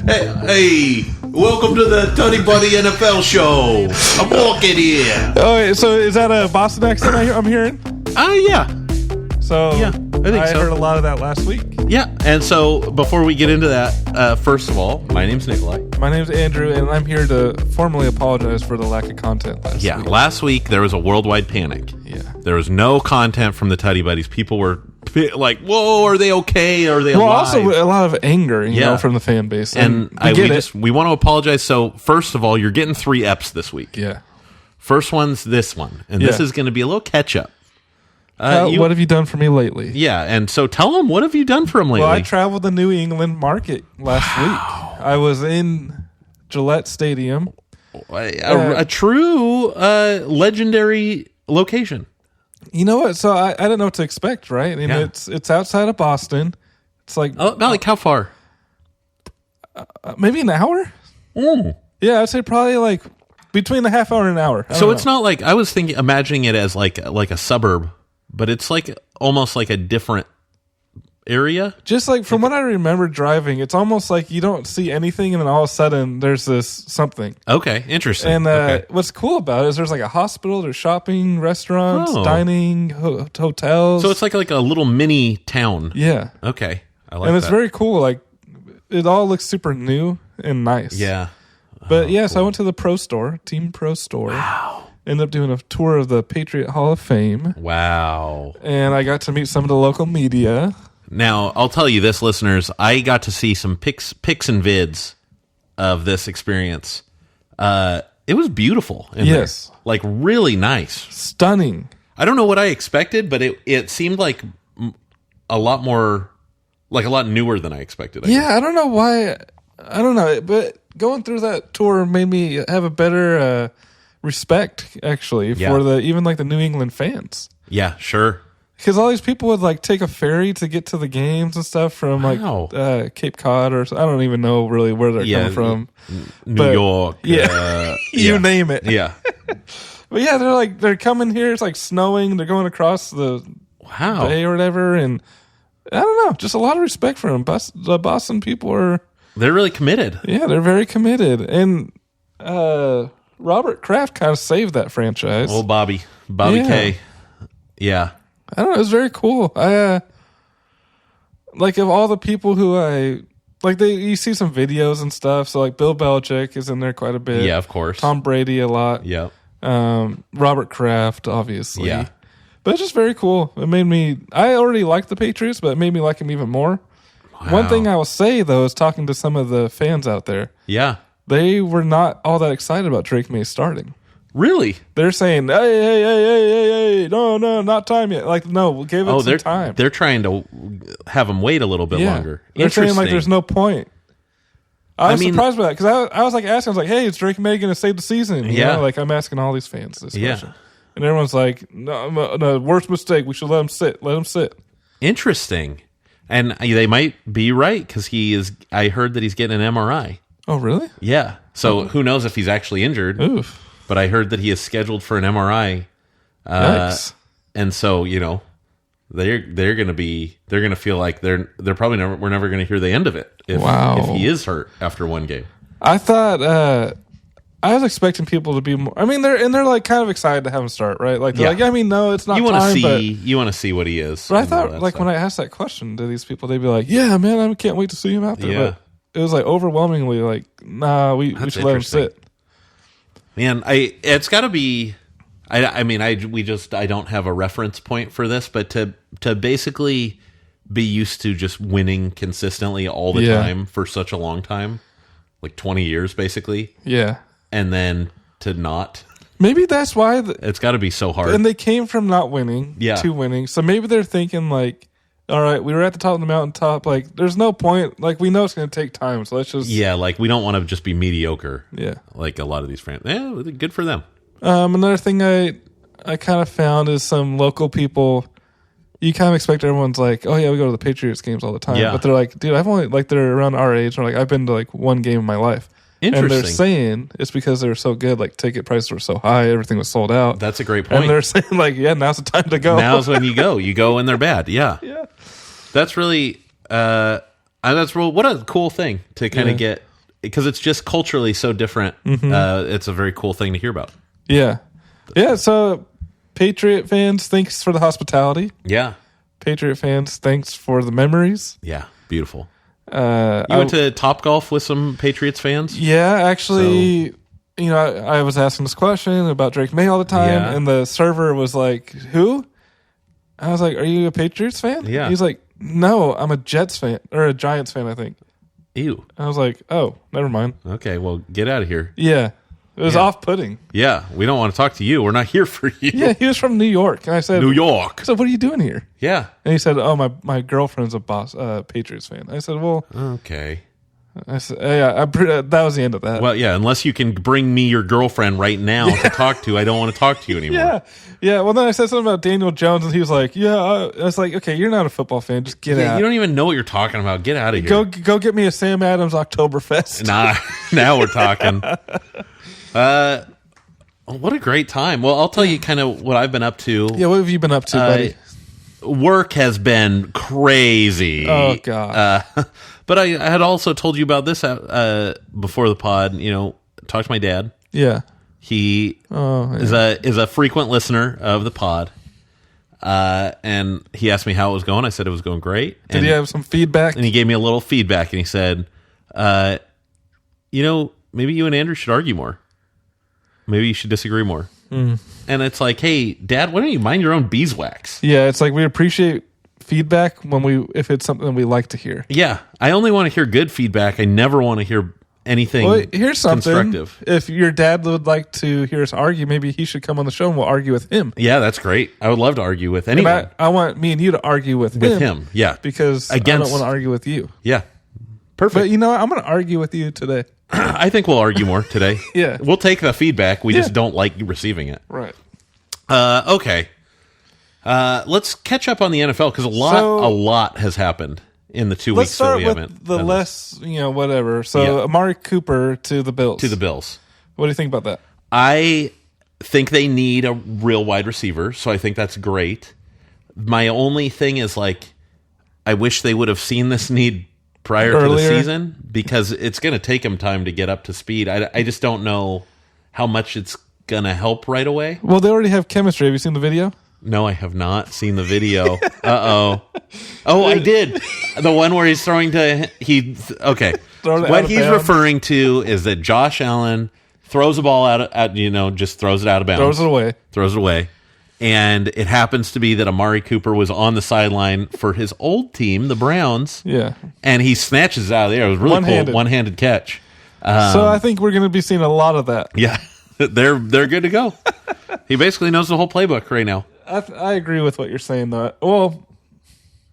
Hey, welcome to the Tuddy Buddy NFL show. I'm walking here. Oh, so is that a Boston accent I'm hearing? Yeah. So Yeah, I think so. heard a lot of that last week. Yeah, and so before we get into that, first of all, my name's Nikolai. My name's Andrew, and I'm here to formally apologize for the lack of content last week. Last week there was a worldwide panic. Yeah. There was no content from the Tuddy Buddies. People were like, whoa, are they okay? Are they alive? Also a lot of anger, you know, from the fan base. And we want to apologize. So first of all, you're getting 3 EPs this week. Yeah. First one's this one, and this is going to be a little catch-up. What have you done for me lately? Yeah, and so tell them, what have you done for them lately? Well, I traveled the New England market last week. I was in Gillette Stadium. A true legendary location. You know what? So I didn't know what to expect, right? And it's outside of Boston. It's like... About like how far? Maybe an hour? Mm. Yeah, I'd say probably like between a half hour and an hour. So it's not like... I was imagining it as like a suburb, but it's like almost like a different area. Just like from what I remember driving, it's almost like you don't see anything, and then all of a sudden there's this something. Okay, interesting. And what's cool about it is there's like a hospital, there's shopping, restaurants, dining, hotels. So it's like a little mini town. Yeah. Okay, I like that. And it's very cool. Like it all looks super new and nice. Yeah. But so I went to the Pro Store, Team Pro Store. Wow. Ended up doing a tour of the Patriots Hall of Fame. Wow. And I got to meet some of the local media. Now, I'll tell you this, listeners. I got to see some pics and vids of this experience. It was beautiful in there. Like, really nice. Stunning. I don't know what I expected, but it seemed like a lot more, like a lot newer than I expected. I don't know why. I don't know. But going through that tour made me have a better respect, actually, for even like the New England fans. Yeah, sure. Because all these people would like take a ferry to get to the games and stuff from like Cape Cod, or I don't even know really where they're coming from. New York. You name it. Yeah. But they're coming here. It's like snowing. They're going across the bay or whatever. And I don't know, just a lot of respect for them. The Boston people they're really committed. Yeah, they're very committed. And Robert Kraft kind of saved that franchise. Old Bobby K. Yeah. I don't know. It was very cool. I like of all the people who you see some videos and stuff. So like Bill Belichick is in there quite a bit. Yeah, of course. Tom Brady a lot. Yeah. Robert Kraft, obviously. Yeah. But it's just very cool. It made me. I already liked the Patriots, but it made me like them even more. Wow. One thing I will say though is talking to some of the fans out there. Yeah. They were not all that excited about Drake May starting. Really? They're saying, hey, no, not time yet. Like, no, give it some time. They're trying to have him wait a little bit longer. They're saying, like, there's no point. I was surprised by that, because I was, like, asking, I was like, hey, is Drake May going to save the season? You know? Like, I'm asking all these fans this question. And everyone's like, no, worst mistake. We should let him sit. Let him sit. Interesting. And they might be right, because I heard that he's getting an MRI. Oh, really? Yeah. So who knows if he's actually injured. Oof. But I heard that he is scheduled for an MRI, and so they're going to feel like they're probably we're never going to hear the end of it if he is hurt after one game. I thought I was expecting people to be more. I mean, they're like kind of excited to have him start, right? Like they're like, I mean, no, it's not. You want to see what he is. But I thought like when I asked that question to these people, they'd be like, yeah, man, I can't wait to see him out there. Yeah. But it was like overwhelmingly like, nah, we should let him sit. Man, it's got to be. I don't have a reference point for this, but to basically be used to just winning consistently all the time for such a long time, like 20 years, basically. Yeah, and then to not. Maybe that's why it's got to be so hard. And they came from not winning to winning, so maybe they're thinking like, all right, we were at the top of the mountaintop. Like, there's no point. Like, we know it's going to take time, so let's just... Yeah, like, we don't want to just be mediocre. Yeah. Like a lot of these fans. Yeah, good for them. Another thing I kind of found is some local people... You kind of expect everyone's like, oh, yeah, we go to the Patriots games all the time. Yeah. But they're like, dude, I've only... Like, they're around our age. And they're like, I've been to, like, one game in my life. Interesting. And they're saying it's because they were so good. Like, ticket prices were so high. Everything was sold out. That's a great point. And they're saying, like, yeah, now's the time to go. Now's when you go. You go when they're bad. Yeah. Yeah. That's really, what a cool thing to kind of get because it's just culturally so different. It's a very cool thing to hear about. Yeah. Yeah. So, Patriot fans, thanks for the hospitality. Yeah. Patriot fans, thanks for the memories. Yeah. Beautiful. You went to Topgolf with some Patriots fans? Yeah. Actually, I was asking this question about Drake May all the time, and the server was like, who? I was like, are you a Patriots fan? Yeah. He's like, no, I'm a Jets fan, or a Giants fan, I think. Ew. I was like, oh, never mind. Okay, well, get out of here. Yeah. It was off-putting. Yeah, we don't want to talk to you. We're not here for you. Yeah, he was from New York. And I said, New York. I said, what are you doing here? Yeah. And he said, oh, my girlfriend's a Patriots fan. I said, well. Okay. I said, yeah, that was the end of that. Well, yeah, unless you can bring me your girlfriend right now to talk to, I don't want to talk to you anymore. Yeah. Yeah. Well, then I said something about Daniel Jones, and he was like, yeah. I was like, okay, you're not a football fan. Just get out. You don't even know what you're talking about. Get out of here. Go get me a Sam Adams Oktoberfest. Nah, now we're talking. What a great time. Well, I'll tell you kind of what I've been up to. Yeah, what have you been up to, buddy? Work has been crazy. Oh, God. But I had also told you about this before the pod. Talked to my dad. Yeah. He is a frequent listener of the pod. And he asked me how it was going. I said it was going great. Did he have some feedback? And he gave me a little feedback, and he said, maybe you and Andrew should argue more. Maybe you should disagree more. And it's like, hey, Dad, why don't you mind your own beeswax? Yeah, it's like we appreciate feedback if it's something we like to hear. Yeah, I only want to hear good feedback. I never want to hear anything here's something constructive. If your dad would like to hear us argue, maybe he should come on the show and we'll argue with him. Yeah, that's great. I would love to argue with anyone. I want me and you to argue with him. Yeah. Because I don't want to argue with you. Yeah. Perfect. But I'm going to argue with you today. I think we'll argue more today. Yeah. We'll take the feedback. We just don't like receiving it. Right. Okay. Let's catch up on the NFL because a lot has happened in the 2 weeks that we haven't. Let's start with the less, whatever. So Amari Cooper to the Bills. What do you think about that? I think they need a real wide receiver, so I think that's great. My only thing is, I wish they would have seen this need prior to the season because it's going to take them time to get up to speed. I just don't know how much it's going to help right away. Well, they already have chemistry. Have you seen the video? No, I have not seen the video. Uh-oh. Oh, I did. The one where he's throwing to... What he's referring to is that Josh Allen throws the ball just throws it out of bounds. Throws it away. And it happens to be that Amari Cooper was on the sideline for his old team, the Browns. Yeah. And he snatches it out of there. It was really cool. One-handed catch. So I think we're going to be seeing a lot of that. Yeah. They're good to go. He basically knows the whole playbook right now. I agree with what you're saying, though. Well,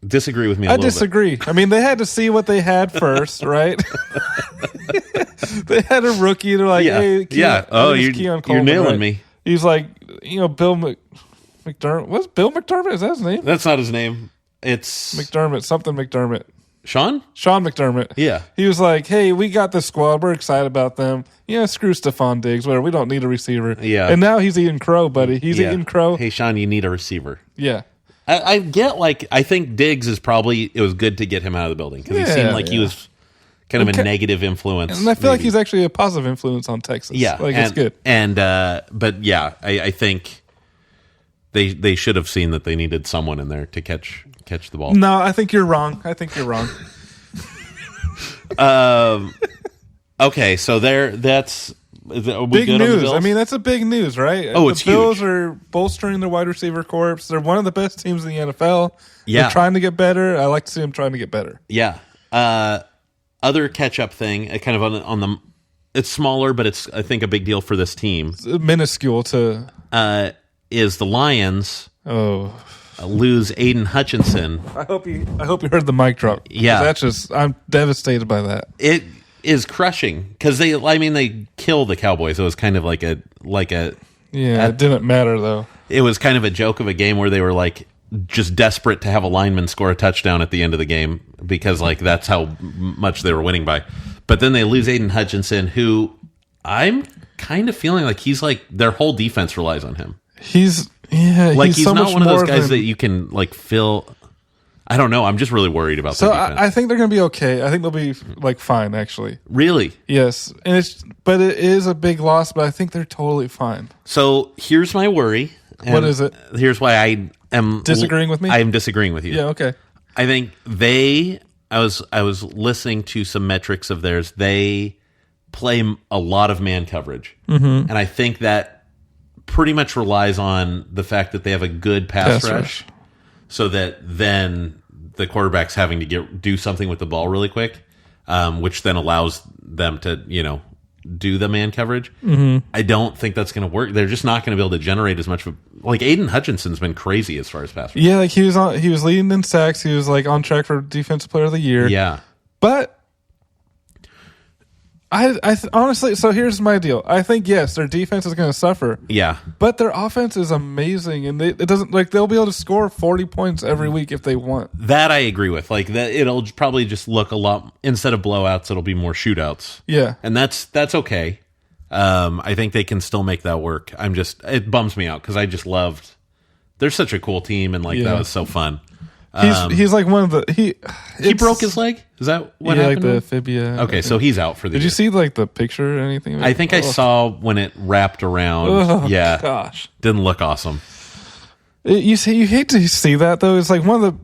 disagree with me a little bit. I disagree. I mean, they had to see what they had first, right? They had a rookie. They're like, hey, Keon, you're nailing me. He's like, Bill McDermott. What's Bill McDermott? Is that his name? That's not his name. It's McDermott. Sean McDermott. Yeah. He was like, hey, we got this squad. We're excited about them. Yeah, screw Stephon Diggs. Whatever. We don't need a receiver. Yeah. And now he's eating crow, buddy. He's eating crow. Hey, Sean, you need a receiver. Yeah. I get, I think Diggs it was good to get him out of the building because he seemed like he was kind of a negative influence. And I feel like he's actually a positive influence on Texas. Yeah. It's good. And, but yeah, I think they should have seen that they needed someone in there to catch the ball. No, I think you're wrong. Okay, so that's big news. I mean, that's a big news, right? It's the Bills huge. are bolstering their wide receiver corps. They're one of the best teams in the NFL. Yeah. They're trying to get better. I like to see them trying to get better. Yeah. Other catch-up thing, kind of on the it's smaller, but it's I think a big deal for this team. It's minuscule to is the Lions lose Aiden Hutchinson. I hope you heard the mic drop. Yeah. I'm devastated by that. It is crushing because they kill the Cowboys. It was kind of like a it didn't matter though. It was kind of a joke of a game where they were just desperate to have a lineman score a touchdown at the end of the game because that's how much they were winning by. But then they lose Aiden Hutchinson, who I'm kind of feeling like he's their whole defense relies on him. He's he's so not much one of those more guys than, that you can fill. I don't know. I'm just really worried about the defense. I think they're going to be okay. I think they'll be like fine, actually. Really? Yes, and it is a big loss, but I think they're totally fine. So here's my worry. What is it? Here's why I am disagreeing with me. I am disagreeing with you. Yeah. Okay. I think I was listening to some metrics of theirs. They play a lot of man coverage, and I think that pretty much relies on the fact that they have a good pass rush. So that then the quarterback's having to do something with the ball really quick, which then allows them to, do the man coverage. Mm-hmm. I don't think that's going to work. They're just not going to be able to generate as much. Like Aiden Hutchinson's been crazy as far as pass rush. Yeah, like he was leading in sacks. He was like on track for Defensive Player of the Year. Yeah, but I honestly, so here's my deal. I think yes, their defense is going to suffer. Yeah, but their offense is amazing, and it doesn't like they'll be able to score 40 points every week if they want. That I agree with. Like that, it'll probably just look a lot instead of blowouts. It'll be more shootouts. Yeah, and that's okay. I think they can still make that work. It bums me out because I just loved. They're such a cool team, and that was so fun. He's like one of the he broke his leg. Is that what happened? Like the fibia. Okay, so he's out for the year. Did you see like the picture or anything? I think I saw when it wrapped around. Oh, yeah, gosh, didn't look awesome. You hate to see that though. It's like one of the.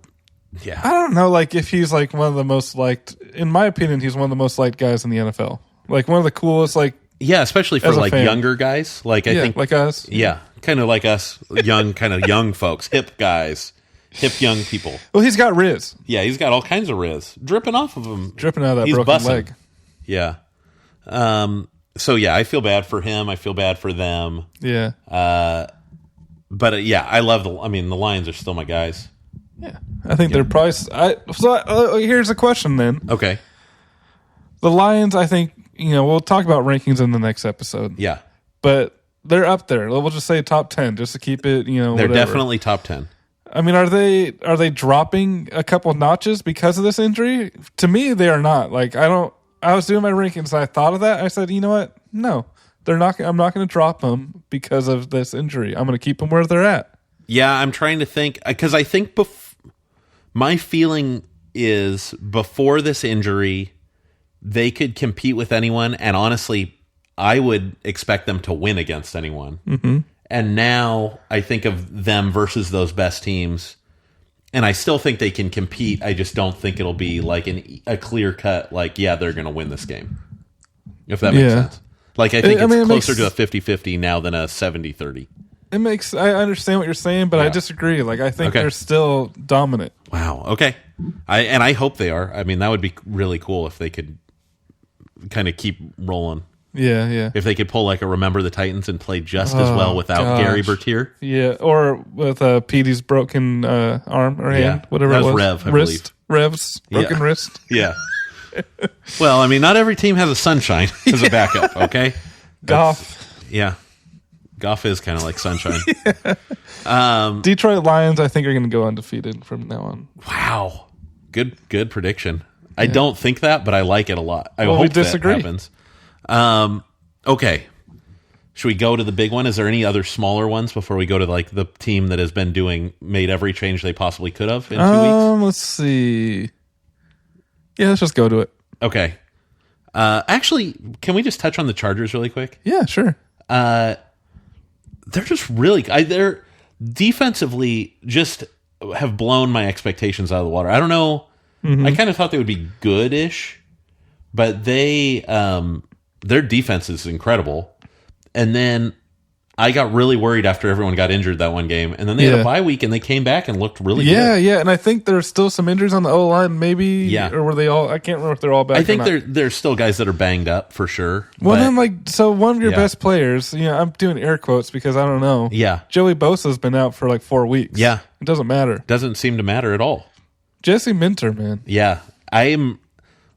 Yeah, I don't know. Like if he's like one of the most liked, in my opinion, he's one of the most liked guys in the NFL. Like one of the coolest. Like yeah, especially for like fan. Younger guys. Like I think like us. Yeah, kind of like us, young folks, hip guys. Hip young people. Well, he's got Riz. Yeah, he's got all kinds of Riz dripping off of him. Dripping out of that broken leg. Yeah. So, yeah, I feel bad for him. I feel bad for them. Yeah. But, yeah, I love the Lions are still my guys. Yeah. I think they're probably... here's a question then. Okay. The Lions, I think, we'll talk about rankings in the next episode. Yeah. But they're up there. We'll just say top 10 just to keep it, They're definitely top 10. I mean, are they dropping a couple notches because of this injury? To me, they are not. Like, I was doing my rankings, and I thought of that. I said, you know what? No, they're not. I'm not going to drop them because of this injury. I'm going to keep them where they're at. Yeah, I'm trying to think because I think my feeling is before this injury, they could compete with anyone, and honestly, I would expect them to win against anyone. Mm-hmm. And now I think of them versus those best teams, and I still think they can compete. I just don't think it'll be like a clear cut, like, yeah, they're going to win this game. If that makes sense. Like, I think it's closer to a 50-50 now than a 70-30. I understand what you're saying, but I disagree. Like, I think they're still dominant. Wow. Okay. I hope they are. I mean, that would be really cool if they could kind of keep rolling. Yeah, yeah. If they could pull like a Remember the Titans and play just as well without Gary Bertier. Yeah, or with Petey's broken arm or hand, whatever that it was. Rev, I believe. Rev's broken wrist. Yeah. Well, I mean, not every team has a Sunshine as a backup, okay? Goff. Yeah. Goff is kind of like Sunshine. Detroit Lions, I think, are going to go undefeated from now on. Wow. Good prediction. I don't think that, but I like it a lot. I hope that happens. Okay. Should we go to the big one? Is there any other smaller ones before we go to like the team that has been made every change they possibly could have in 2 weeks? Let's see. Yeah, let's just go to it. Okay. Actually, can we just touch on the Chargers really quick? Yeah, sure. They're just really, they're defensively just have blown my expectations out of the water. I don't know. Mm-hmm. I kind of thought they would be good-ish, but their defense is incredible. And then I got really worried after everyone got injured that one game. And then they had a bye week, and they came back and looked really good. Yeah, and I think there's still some injuries on the O-line, maybe. Yeah. Or were they all... I can't remember if they're all back. I think there's still guys that are banged up, for sure. Well, then, so one of your best players, I'm doing air quotes because I don't know. Yeah. Joey Bosa's been out for like 4 weeks. Yeah. It doesn't matter. Doesn't seem to matter at all. Jesse Minter, man. Yeah.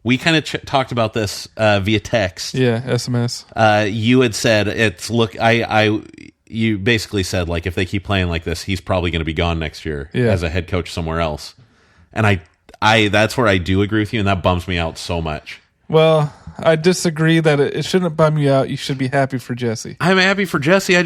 We kind of talked about this via text. Yeah, SMS. You had said you basically said like if they keep playing like this, he's probably going to be gone next year as a head coach somewhere else. And I that's where I do agree with you, and that bums me out so much. Well, I disagree that it shouldn't bum you out. You should be happy for Jesse. I'm happy for Jesse.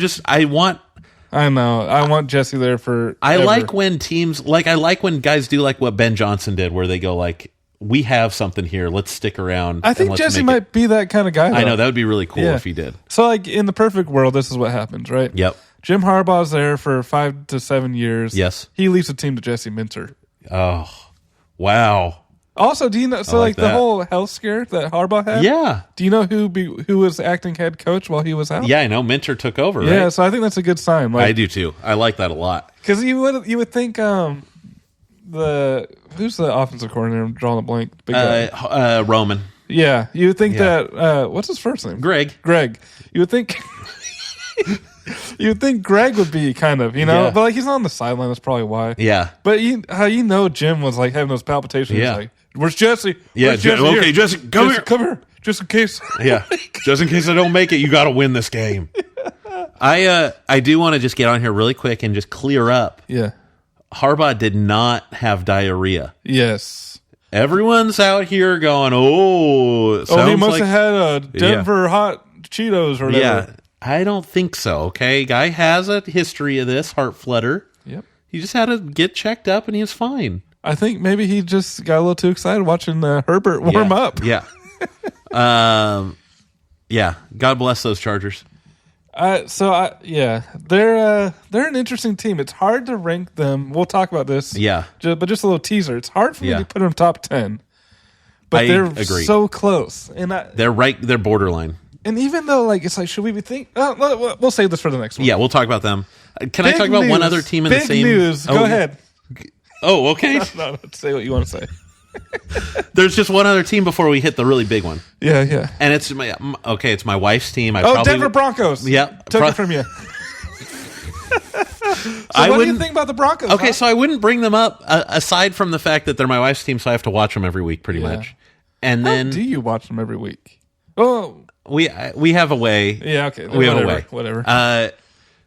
I know. I want Jesse there for. I like when teams I like when guys do like what Ben Johnson did, where they go like, "We have something here. Let's stick around." I think Jesse might be that kind of guy. Though. I know that would be really cool if he did. So, like in the perfect world, this is what happens, right? Yep. Jim Harbaugh's there for 5 to 7 years. Yes. He leaves the team to Jesse Minter. Oh, wow. Also, do you know? So, like the whole health scare that Harbaugh had. Yeah. Do you know who was acting head coach while he was out? Yeah, I know. Minter took over. Right? Yeah, so I think that's a good sign. Like, I do too. I like that a lot. Because you would think who's the offensive coordinator? I'm drawing a blank. Big guy. Roman. Yeah, you would think that. What's his first name? Greg. You would think. You would think Greg would be kind of, but like he's not on the sideline. That's probably why. Yeah. But Jim was like having those palpitations. Yeah. Like, where's Jesse? Yeah. Jesse, Jesse, come here. Come here, just in case. Yeah. Just in case I don't make it, you got to win this game. I do want to just get on here really quick and just clear up. Yeah. Harbaugh did not have diarrhea. Yes. Everyone's out here going, he must have had a Denver hot Cheetos or whatever. Yeah. I don't think so, okay? Guy has a history of this, heart flutter. Yep. He just had to get checked up, and he was fine. I think maybe he just got a little too excited watching Herbert warm up. Yeah. Yeah. God bless those Chargers. They're an interesting team. It's hard to rank them. We'll talk about this. Yeah. But just a little teaser. It's hard for me to put them top 10. But they're agree. So close. And they're borderline. And even though, like, it's like, should we be thinking? We'll save this for the next one. Yeah, we'll talk about them. Can I talk about one other team in the same? Big news. Go ahead. Oh, okay. No, say what you want to say. There's just one other team before we hit the really big one. Yeah. And it's my wife's team. Denver Broncos. Yep. Took it from you. What do you think about the Broncos? Okay, so I wouldn't bring them up aside from the fact that they're my wife's team, so I have to watch them every week pretty much. And then do you watch them every week? Oh. We have a way. Yeah, okay. We have a way. Whatever.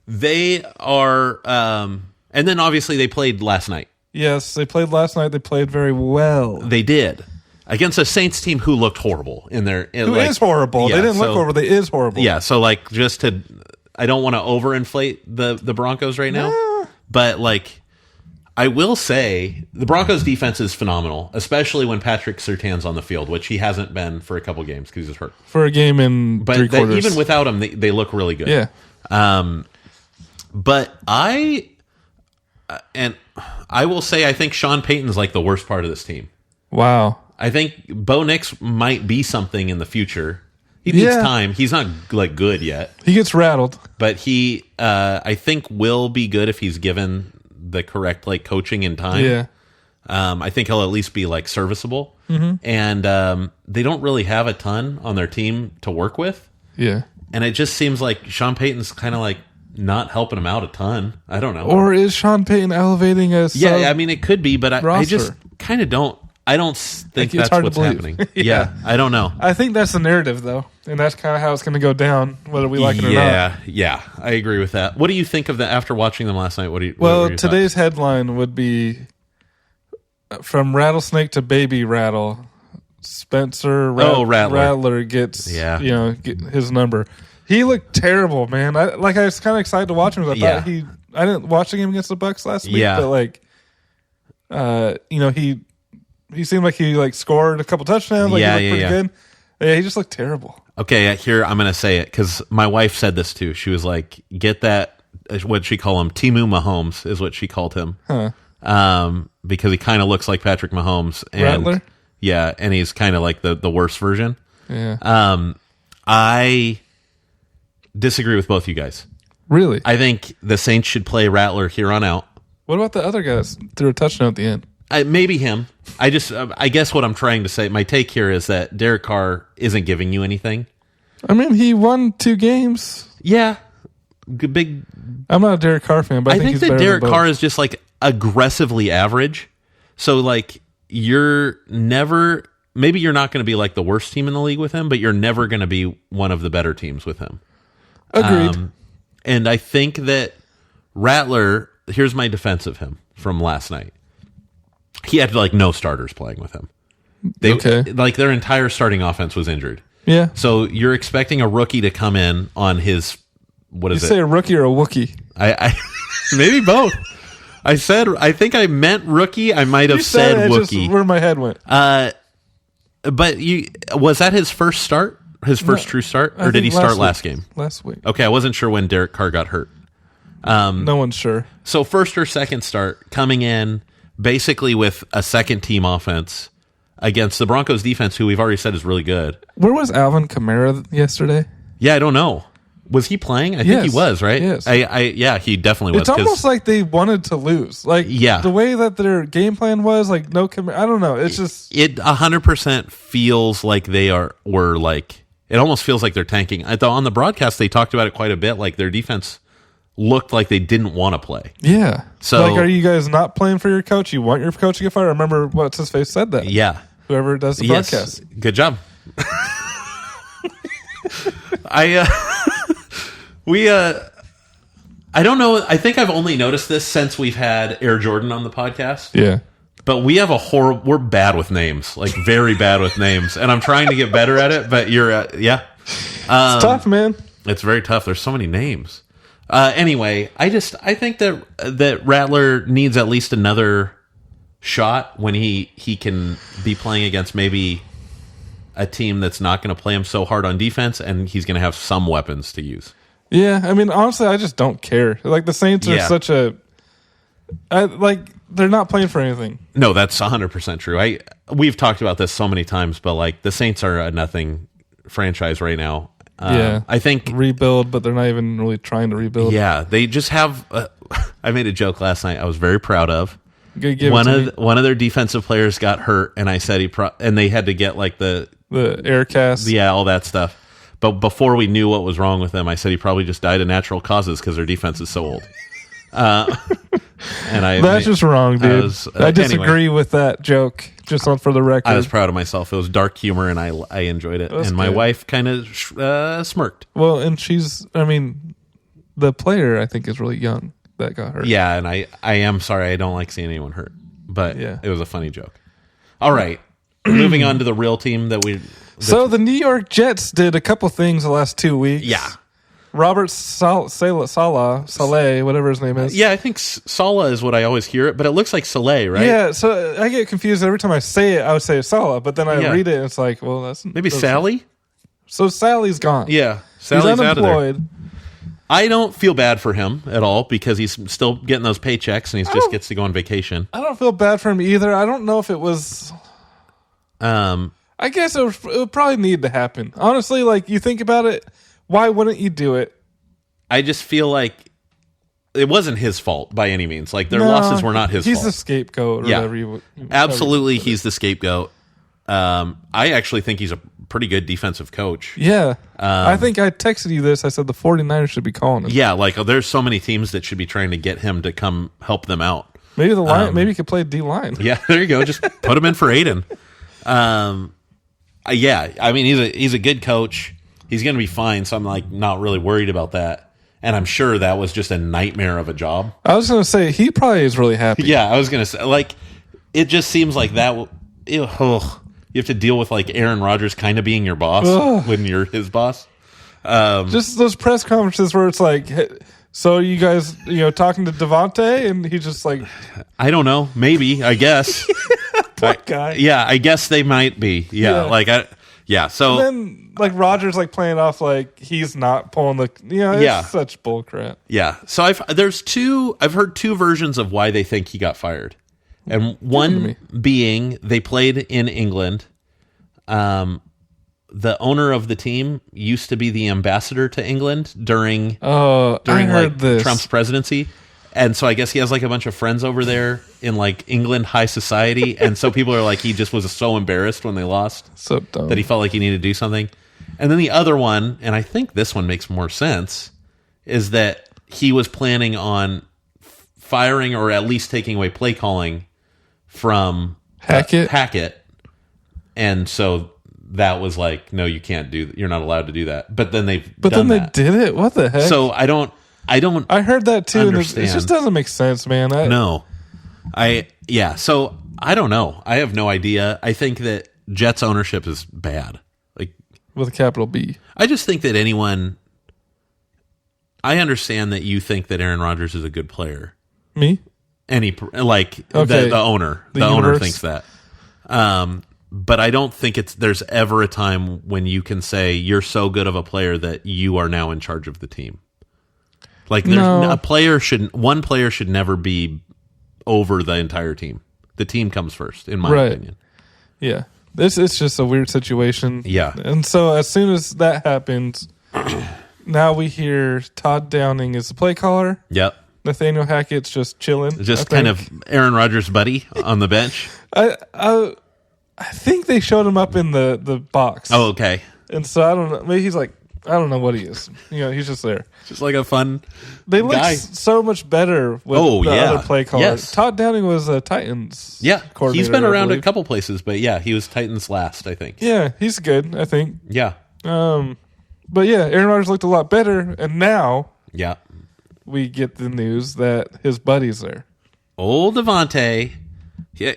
They are, and then obviously they played last night. Yes, they played last night. They played very well. They did against a Saints team who looked horrible in their. Is horrible. Yeah, they didn't look horrible. They is horrible. Yeah. So I don't want to overinflate the Broncos right now, but like. I will say the Broncos' defense is phenomenal, especially when Patrick Surtain's on the field, which he hasn't been for a couple games because he's hurt. For a game in 3 quarters. Even without him, they look really good. Yeah. But I will say I think Sean Payton's like the worst part of this team. Wow. I think Bo Nix might be something in the future. He needs time. He's not like good yet. He gets rattled. But he, I think, will be good if he's given the correct like coaching and time. Yeah. I think he'll at least be like serviceable. Mm-hmm. And they don't really have a ton on their team to work with. Yeah. And it just seems like Sean Payton's kind of like not helping him out a ton. I don't know. Or is Sean Payton elevating us? Yeah, I mean it could be, but I just kind of don't. I don't think that's what's happening. Yeah, I don't know. I think that's the narrative, though, and that's kind of how it's going to go down, whether we like it or not. Yeah, I agree with that. What do you think of that after watching them last night? Today's headline would be from rattlesnake to baby rattle. Spencer Rattler gets get his number. He looked terrible, man. I was kind of excited to watch him. I thought I didn't watch the game against the Bucs last week, but he seemed like he scored a couple touchdowns. He looked pretty good. Yeah, he just looked terrible. Okay, here I'm going to say it because my wife said this too. She was like, "Get that." What she call him? Timu Mahomes is what she called him. Huh. Because he kind of looks like Patrick Mahomes. And, Rattler. Yeah, and he's kind of like the worst version. Yeah. I disagree with both you guys. Really? I think the Saints should play Rattler here on out. What about the other guys? Threw a touchdown at the end. Maybe him. I guess what I'm trying to say, my take here is that Derek Carr isn't giving you anything. I mean, he won 2 games. Yeah. Big. I'm not a Derek Carr fan, but I think he's that better Derek than Carr is just like aggressively average. So like you're never, maybe you're not going to be like the worst team in the league with him, but you're never going to be one of the better teams with him. Agreed. And I think that Rattler, here's my defense of him from last night. He had like no starters playing with him. Like their entire starting offense was injured. Yeah. So you're expecting a rookie to come in on his, what is it? You say a rookie or a Wookie? I maybe both. I think I meant rookie. I might have said Wookie. Just where my head went. But was that his first start? His first true start? Or did he start last game? Last week. Okay, I wasn't sure when Derek Carr got hurt. No one's sure. So first or second start, coming in basically with a second team offense against the Broncos defense, who we've already said is really good. Where was Alvin Kamara yesterday? Yeah, I don't know. Was he playing? I think he was, right? Yes. Yeah, he definitely was. It's almost like they wanted to lose. Like, the way that their game plan was, like, no, I don't know. It's just... It 100% feels like were like... It almost feels like they're tanking. On the broadcast, they talked about it quite a bit. Like, their defense looked like they didn't want to play. Yeah. So, like, are you guys not playing for your coach? You want your coach to get fired? I remember what's-his-face said that. Yeah. Whoever does the broadcast. Good job. I don't know. I think I've only noticed this since we've had Air Jordan on the podcast. Yeah. But we have we're bad with names, like very bad with names. And I'm trying to get better at it, but yeah. It's tough, man. It's very tough. There's so many names. Anyway, I think that Rattler needs at least another shot when he can be playing against maybe a team that's not going to play him so hard on defense, and he's going to have some weapons to use. Yeah, I mean, honestly, I just don't care. Like, the Saints are such a... they're not playing for anything. No, that's 100% true. We've talked about this so many times, but, like, the Saints are a nothing franchise right now. I think... Rebuild, but they're not even really trying to rebuild. Yeah, they just have... I made a joke last night I was very proud of. One of their defensive players got hurt, and I said and they had to get, like, the air cast. Yeah, all that stuff. But before we knew what was wrong with them, I said he probably just died of natural causes because their defense is so old. That's just wrong, dude. I disagree with that joke, just for the record. I was proud of myself. It was dark humor, and I enjoyed it. And my wife kind of smirked. Well, and the player, I think, is really young that got hurt. Yeah, and I am sorry. I don't like seeing anyone hurt. But it was a funny joke. All right. Moving on to the real team So the New York Jets did a couple things the last 2 weeks. Yeah. Robert Saleh, whatever his name is. Yeah, I think Saleh is what I always hear it, but it looks like Saleh, right? Yeah, so I get confused every time I say it. I would say Saleh, but then I read it and it's like, well, that's... Maybe Sally? So Sally's gone. Yeah, Sally's out of there. I don't feel bad for him at all because he's still getting those paychecks and he just gets to go on vacation. I don't feel bad for him either. I don't know if it was... I guess it would probably need to happen. Honestly, like, you think about it, why wouldn't you do it? I just feel like it wasn't his fault by any means. Like, their losses were not his fault. He's the scapegoat or whatever. Absolutely, he's the scapegoat. I actually think he's a pretty good defensive coach. Yeah. I think I texted you this. I said the 49ers should be calling him. Yeah, like, there's so many teams that should be trying to get him to come help them out. Maybe the line. Maybe he could play D-line. Yeah, there you go. Just put him in for Aiden. Yeah, I mean, he's a good coach. He's going to be fine, so I'm like not really worried about that. And I'm sure that was just a nightmare of a job. I was going to say he probably is really happy. Yeah, I was going to say, like, it just seems like that. You have to deal with, like, Aaron Rodgers kind of being your boss when you're his boss. Just those press conferences where it's like, hey, so you guys, talking to Devontae, and he's just like, I don't know, maybe, I guess. That guy. Yeah, I guess they might be. Yeah, so and then like Rodgers like playing off like he's not pulling the it's such bull crap. Yeah. So I've heard two versions of why they think he got fired. And one being they played in England. The owner of the team used to be the ambassador to England during Trump's presidency. And so I guess he has like a bunch of friends over there in like England high society. And so people are like, he just was so embarrassed when they lost so dumb that he felt like he needed to do something. And then the other one, and I think this one makes more sense, is that he was planning on firing or at least taking away play calling from Hackett. And so that was like, no, you can't you're not allowed to do that. But then they did it. What the heck? So I heard that too. And it just doesn't make sense, man. So I don't know. I have no idea. I think that Jets ownership is bad. Like, with a capital B. I just think that anyone, I understand that you think that Aaron Rodgers is a good player. Me? The owner. The owner thinks that. But I don't think there's ever a time when you can say you're so good of a player that you are now in charge of the team. Like one player should never be over the entire team. The team comes first, in my opinion. Yeah. It's just a weird situation. Yeah. And so as soon as that happens, now we hear Todd Downing is the play caller. Yep. Nathaniel Hackett's just chilling. Just kind of Aaron Rodgers' buddy on the bench. I think they showed him up in the box. Oh, okay. And so I don't know. Maybe he's like, I don't know what he is. He's just there. Just like a fun They guy. look so much better with other play callers. Yes. Todd Downing was a Titans coordinator. He's been around a couple places, but he was Titans last, I think. Yeah, he's good, I think. Yeah. But yeah, Aaron Rodgers looked a lot better, and now we get the news that his buddy's there. Old Davante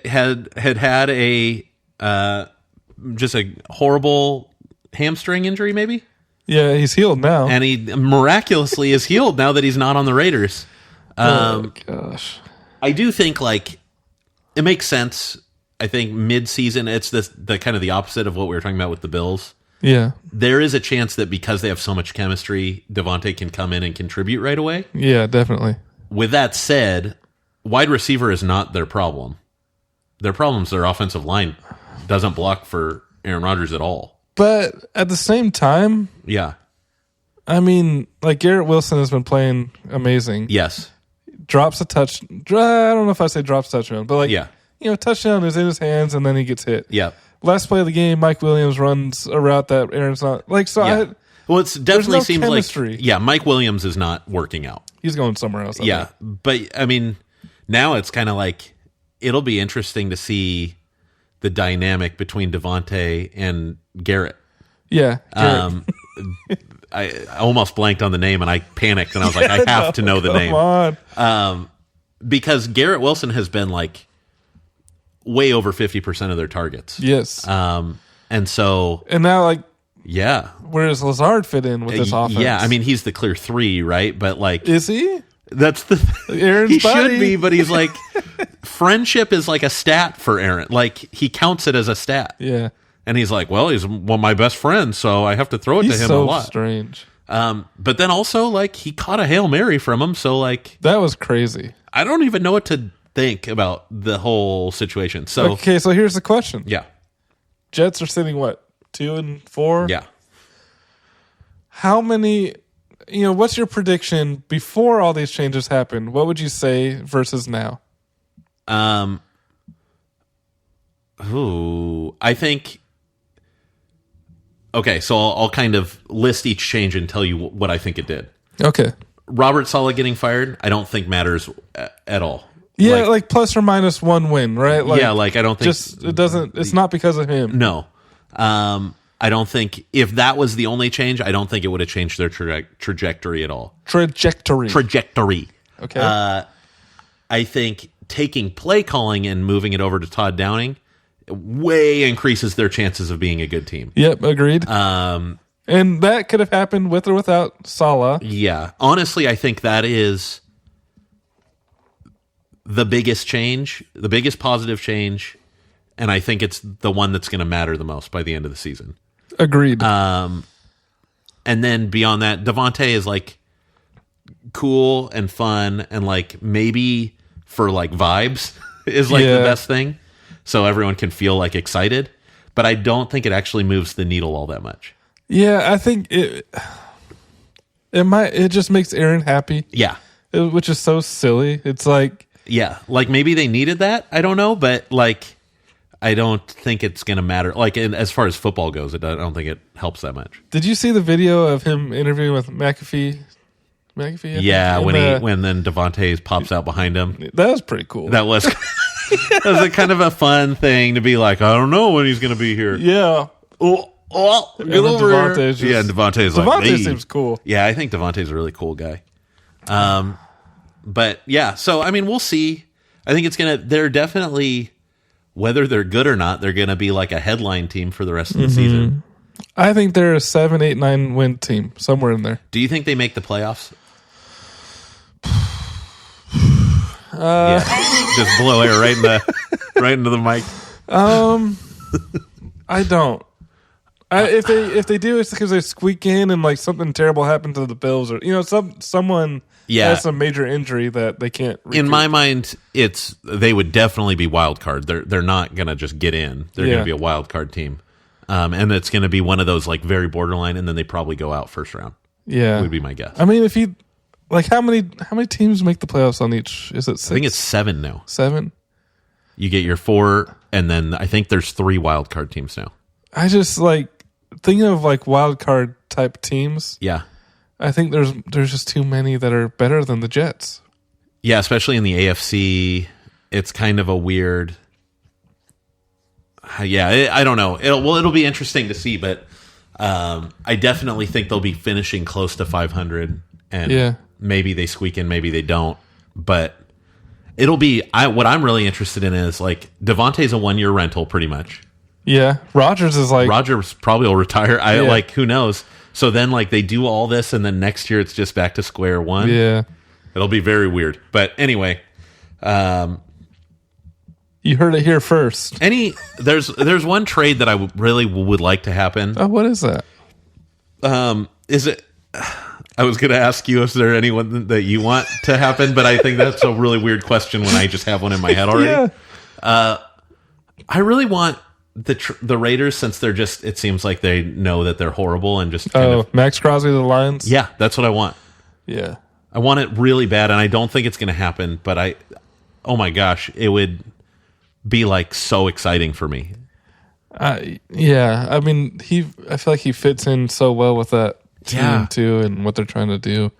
had a just a horrible hamstring injury, maybe? Yeah, he's healed now. And he miraculously is healed now that he's not on the Raiders. Oh, gosh. I do think, it makes sense. I think mid-season, it's the kind of the opposite of what we were talking about with the Bills. Yeah. There is a chance that because they have so much chemistry, Davante can come in and contribute right away. Yeah, definitely. With that said, wide receiver is not their problem. Their problem is their offensive line doesn't block for Aaron Rodgers at all. But at the same time, I mean, Garrett Wilson has been playing amazing. Yes. Drops a touch. I don't know if I say drops a touchdown, but touchdown is in his hands and then he gets hit. Yeah. Last play of the game, Mike Williams runs a route that Aaron's not well, it's definitely seems chemistry. Like Mike Williams is not working out. He's going somewhere else. I think. But I mean, now it's kind of like it'll be interesting to see the dynamic between Davante and Garrett. Yeah. I almost blanked on the name and I panicked and I was like, I have to know the name. On. Because Garrett Wilson has been way over 50% of their targets. Yes. And so. And now, yeah. Where does Lazard fit in with this offense? Yeah. I mean, he's the clear 3, right? But is he? That's the Aaron's he buddy. should be, but he's friendship is like a stat for Aaron. He counts it as a stat. Yeah. And he's like, well, he's one of my best friends, so I have to throw it to him a lot. Strange. But then also, he caught a Hail Mary from him, so that was crazy. I don't even know what to think about the whole situation. So okay, so here's the question. Yeah. Jets are sitting 2-4? Yeah. How many what's your prediction before all these changes happen? What would you say versus now? I think. Okay, so I'll kind of list each change and tell you what I think it did. Okay. Robert Saleh getting fired, I don't think matters at all. Yeah, plus or minus 1 win, right? I don't think it's not because of him. No. I don't think if that was the only change, I don't think it would have changed their trajectory at all. Trajectory. Okay. I think taking play calling and moving it over to Todd Downing way increases their chances of being a good team. Yep, agreed. And that could have happened with or without Saleh. Yeah. Honestly, I think that is the biggest change, the biggest positive change, and I think it's the one that's going to matter the most by the end of the season. Agreed. And then beyond that, Davante is cool and fun and maybe for vibes is the best thing. So everyone can feel excited, but I don't think it actually moves the needle all that much. Yeah, I think it just makes Aaron happy. Yeah. Which is so silly. It's yeah, maybe they needed that. I don't know, but I don't think it's going to matter. As far as football goes, I don't think it helps that much. Did you see the video of him interviewing with McAfee? Yeah, when then Davante pops out behind him. That was pretty cool. That was that was a kind of a fun thing to be I don't know when he's going to be here. Yeah. Oh, get over here. Yeah, and Davante's Davante seems cool. Yeah, I think Davante's a really cool guy. But yeah, so I mean, we'll see. I think they're definitely, whether they're good or not, they're going to be a headline team for the rest of the season. I think they're a 7, 8, 9 win team, somewhere in there. Do you think they make the playoffs? Just blow air right into the mic. I don't. If they do, it's because they squeak in and like something terrible happened to the Bills, or someone has some major injury that they can't recoup. In my mind, they would definitely be wild card. They're not gonna just get in. They're gonna be a wild card team, and it's gonna be one of those like very borderline, and then they probably go out first round. Yeah, would be my guess. I mean, if you like, how many teams make the playoffs on each? Is it 6? I think it's 7 now. 7. You get your 4, and then I think there's 3 wild card teams now. I just like thinking of like wild card type teams. Yeah, I think there's just too many that are better than the Jets. Yeah, especially in the AFC, it's kind of a weird. Yeah, I don't know. It'll be interesting to see, but I definitely think they'll be finishing close to 500, and maybe they squeak in, maybe they don't. But it'll be. What I'm really interested in is like Devontae's a 1-year rental, pretty much. Yeah, Rodgers probably will retire. Like, who knows? So then like they do all this, and then next year it's just back to square one. Yeah, it'll be very weird. But anyway, you heard it here first. There's one trade that I really would like to happen. Oh, what is that? Is it? I was going to ask you, is there anyone that you want to happen? But I think that's a really weird question when I just have one in my head already. Yeah. I really want the Raiders, since they're just, it seems like they know that they're horrible and just kind of, Max Crosby to the Lions? Yeah, that's what I want. Yeah. I want it really bad, and I don't think it's going to happen, but oh my gosh, it would be like so exciting for me. Yeah, I mean, I feel like he fits in so well with that team too, and what they're trying to do.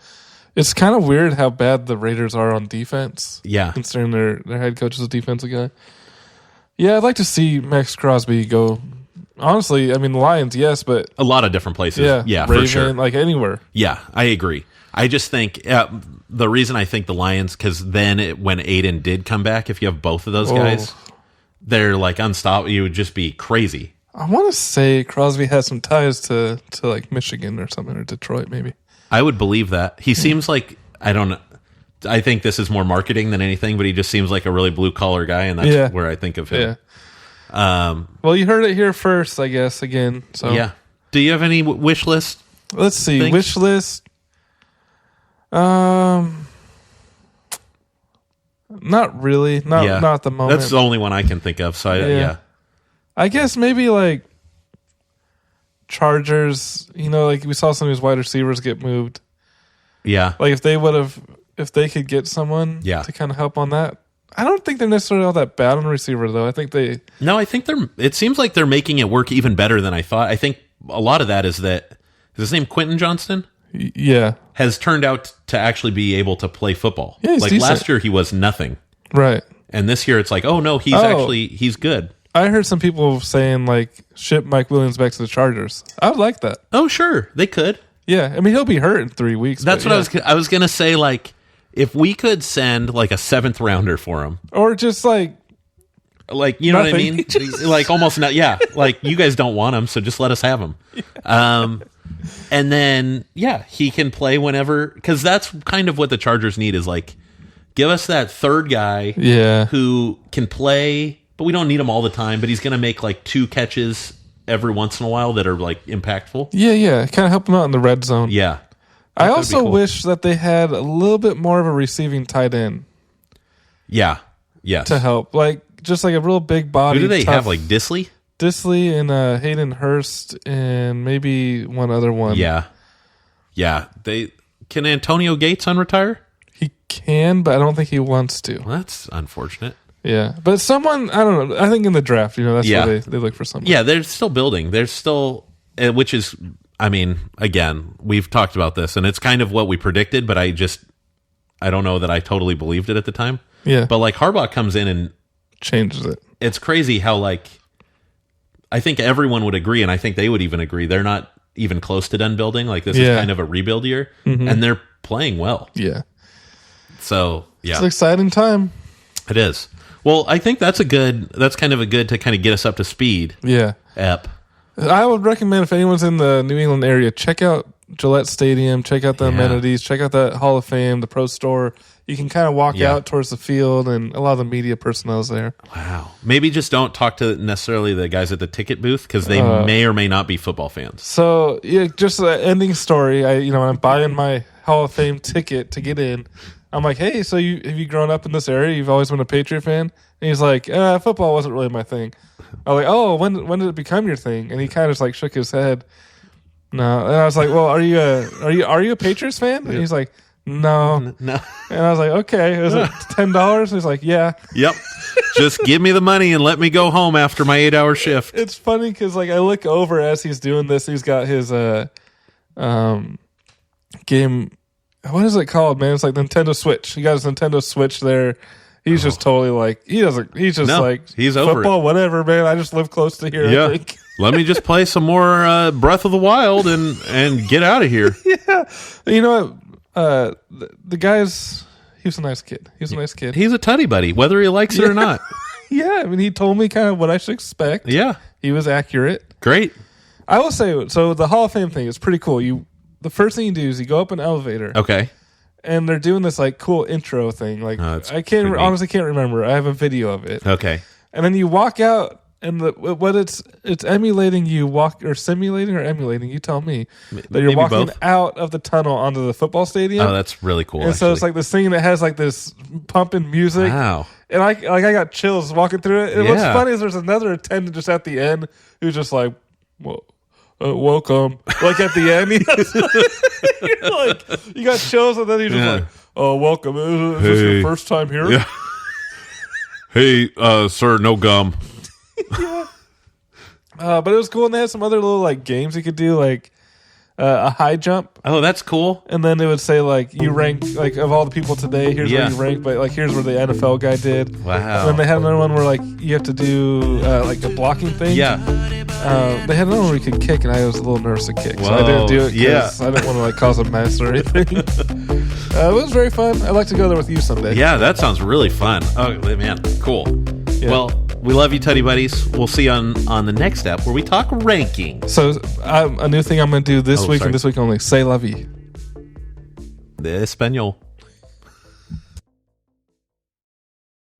It's kind of weird how bad the Raiders are on defense. Yeah, considering their head coach is a defensive guy. Yeah, I'd like to see Max Crosby go. Honestly, I mean, the Lions, yes, but a lot of different places. Yeah, Raven, for sure, like anywhere. Yeah, I agree. I just think the reason I think the Lions, because then when Aiden did come back, if you have both of those guys, they're like unstoppable. You would just be crazy. I want to say Crosby has some ties to like Michigan or something, or Detroit maybe. I would believe that. He seems like, I don't know. I think this is more marketing than anything, but he just seems like a really blue collar guy, and that's where I think of him. Yeah. Well, you heard it here first, I guess. Again, so yeah. Do you have any wish list? Let's see. Wish list. Not really. Not at the moment. That's the only one I can think of. So I guess maybe like Chargers. Like we saw some of these wide receivers get moved. Yeah. Like if they could get someone to kind of help on that. I don't think they're necessarily all that bad on receiver though. I think it seems like they're making it work even better than I thought. I think a lot of that is his name Quentin Johnston? Yeah. Has turned out to actually be able to play football. Yeah, like decent. Last year he was nothing. Right. And this year it's like, oh no, he's good. I heard some people saying like ship Mike Williams back to the Chargers. I would like that. Oh sure, they could. Yeah, I mean he'll be hurt in 3 weeks. That's what I was gonna say. Like if we could send like a 7th rounder for him, or just like you know what I mean, like almost not. Yeah, like you guys don't want him, so just let us have him. Yeah. And then he can play whenever, because that's kind of what the Chargers need is like give us that third guy, who can play, but we don't need him all the time. But he's gonna make like 2 catches every once in a while that are like impactful. Yeah, kind of help him out in the red zone. Yeah. I also wish that they had a little bit more of a receiving tight end. Yeah. Yes. To help. Like, just like a real big body. Who do they have? Like Disley? Disley and Hayden Hurst and maybe one other one. Yeah. Yeah. Can Antonio Gates unretire? He can, but I don't think he wants to. Well, that's unfortunate. Yeah. But someone, I don't know. I think in the draft, that's where they look for someone. Yeah, they're still building. They're still, which is, I mean, again, we've talked about this, and it's kind of what we predicted, but I don't know that I totally believed it at the time. Yeah. But like Harbaugh comes in and changes it. It's crazy how like, I think everyone would agree, and I think they would even agree, they're not even close to done building. Like this is kind of a rebuild year, and they're playing well. Yeah. So it's an exciting time. It is. Well, I think that's kind of a good to kind of get us up to speed. Yeah. App. I would recommend if anyone's in the New England area, check out Gillette Stadium, check out the amenities, check out the Hall of Fame, the Pro Store. You can kind of walk out towards the field, and a lot of the media personnel is there. Wow. Maybe just don't talk to necessarily the guys at the ticket booth because they may or may not be football fans. So, just the ending story. When I'm buying my Hall of Fame ticket to get in, I'm like, hey, so have you grown up in this area? You've always been a Patriot fan? And he's like, football wasn't really my thing. I was like, oh, when did it become your thing? And he kind of just like shook his head. No. And I was like, well, are you a Patriots fan? And he's like, no. And I was like, okay. Is it $10? And he's like, yeah. Yep. Just give me the money and let me go home after my 8-hour shift. It's funny because like I look over as he's doing this. He's got his game. What is it called, man? It's like Nintendo Switch. He got his Nintendo Switch there. He's just totally like he's he's over football, whatever, man. I just live close to here. Yeah. I think. Let me just play some more Breath of the Wild and get out of here. Yeah. You know what? The guy's he was a nice kid. He's a Tuddy buddy, whether he likes it or not. Yeah, I mean, he told me kind of what I should expect. Yeah. He was accurate. Great. I will say, so the Hall of Fame thing is pretty cool. The first thing you do is you go up an elevator. Okay. And they're doing this like cool intro thing. Like I honestly can't remember. I have a video of it. Okay. And then you walk out, and it's emulating simulating or emulating. You tell me that you're walking both out of the tunnel onto the football stadium. Oh, that's really cool. And so it's like this thing that has like this pumping music. Wow. And I got chills walking through it. And what's funny is there's another attendant just at the end who's just like, well. Welcome. Like at the end, you're like, you got chills, and then you're just like, oh, welcome. Is this your first time here? Yeah. Hey, sir, no gum. But it was cool, and they had some other little like games you could do, like a high jump. Oh, that's cool. And then it would say like you rank like of all the people today. Here's where you rank, but like here's where the NFL guy did. Wow. And then they had another one where like you have to do like a blocking thing. Yeah. They had another one where you could kick, and I was a little nervous to kick, so I didn't do it because I didn't want to like cause a mess or anything. It was very fun. I'd like to go there with you someday. Yeah, that sounds really fun. Oh man, cool. Yeah. Well, we love you, Tuddy Buddies. We'll see you on the next step where we talk ranking. So a new thing I'm going to do this week and this week only. Say la vie. De español.